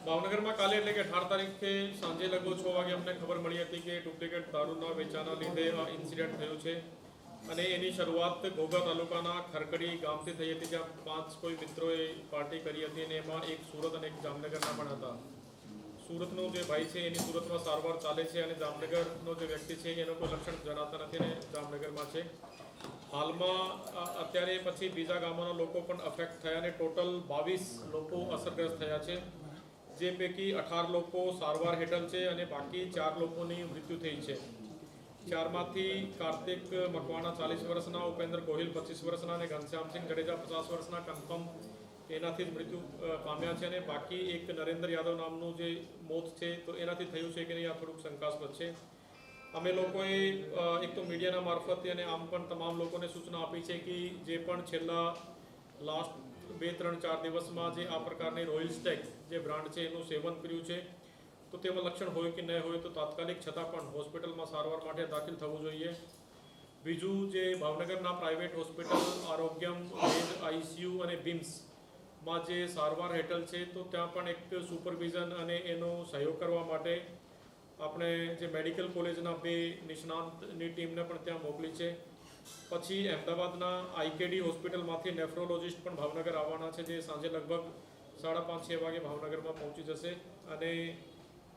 ભાવનગરમાં કાલે એટલે કે 18 તારીખે સાંજે લગભગ 6 વાગે અમને ખબર મળી હતી કે ડુપ્લિકેટ દારૂના વેચાણના લીધે આ ઇન્સિડન્ટ થયું છે અને એની શરૂઆત ઘોઘા તાલુકાના ખરકડી ગામથી થઈ હતી, જ્યાં 5 કોઈ મિત્રોએ પાર્ટી કરી હતી અને એમાં એક સુરત અને એક જામનગરના પણ હતા. સુરતનો જે ભાઈ છે એની સુરતમાં સારવાર ચાલે છે અને જામનગરનો જે વ્યક્તિ છે એનો કોઈ લક્ષણ જણાતા નથી અને જામનગરમાં છે. હાલમાં અત્યારે પછી બીજા ગામોના લોકો પણ અફેક્ટ થયા અને ટોટલ 22 લોકો અસરગ્રસ્ત થયા છે, જે પૈકી 18 લોકો સારવાર હેઠળ છે અને બાકી 4 લોકોની મૃત્યુ થઈ છે. 4માંથી કાર્તિક મકવાણા 40 વર્ષના, ઉપેન્દ્ર ગોહિલ 25 વર્ષના અને ઘનશ્યામસિંહ જડેજા 50 વર્ષના કન્ફર્મ એનાથી જ મૃત્યુ પામ્યા છે અને બાકી એક નરેન્દ્ર યાદવ નામનું જે મોત છે તો એનાથી થયું છે કે નહીં આ થોડુંક શંકાસ્પદ છે. અમે લોકોએ એક તો મીડિયાના મારફતે અને આમ પણ તમામ લોકોને સૂચના આપી છે કે જે પણ છેલ્લા લાસ્ટ 2-3-4 દિવસમાં જે આ પ્રકારની રોયલ સ્ટેક જે બ્રાન્ડ છે એનું સેવન કર્યું છે તો તેમાં લક્ષણ હોય કે ન હોય તો તાત્કાલિક છતાં પણ હોસ્પિટલમાં સારવાર માટે દાખલ થવું જોઈએ. બીજું, જે ભાવનગરના પ્રાઇવેટ હોસ્પિટલ આરોગ્યમ, વેદ, આઈસીયુ અને બિમ્સમાં જે સારવાર હેઠળ છે તો ત્યાં પણ એક સુપરવિઝન અને એનો સહયોગ કરવા માટે આપણે જે મેડિકલ કોલેજના 2 નિષ્ણાંતની ટીમને પણ ત્યાં મોકલી છે. પછી અમદાવાદના આઈકેડી હોસ્પિટલમાંથી નેફ્રોલોજિસ્ટ પણ ભાવનગર આવવાના છે, જે સાંજે લગભગ 5:30-6 વાગે ભાવનગરમાં પહોંચી જશે અને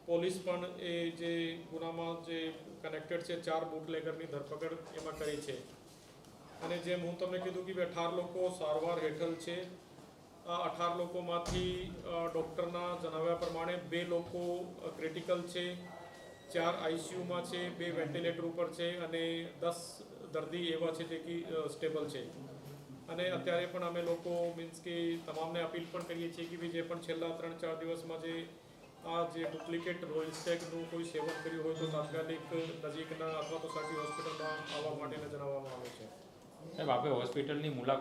પોલીસ પણ એ જે ગુનામાં જે કનેક્ટેડ છે 4 બુટલેગરની ધરપકડ એમાં કરી છે. અને જેમ હું તમને કીધું કે 18 લોકો સારવાર હેઠળ છે. આ 18 લોકોમાંથી ડૉક્ટરના જણાવ્યા પ્રમાણે 2 લોકો ક્રિટિકલ છે, 4 આઈસીયુમાં છે, 2 વેન્ટિલેટર ઉપર છે અને 10 દર્દી એવા છે જે કે સ્ટેબલ છે. અને અત્યારે પણ અમે લોકો મીન્સ કે તમામને અપીલ પણ કરીએ છીએ કે જે પણ છેલ્લા 3-4 દિવસમાં જે આ જે ડુપ્લિકેટ રોયલ સ્ટેકનું કોઈ સેવન કર્યું હોય તો તાત્કાલિક નજીકના અથવા તો સારી હોસ્પિટલમાં આવવા માટેને જણાવવામાં આવે છે. સાહેબ, આપણે હોસ્પિટલની મુલાકાત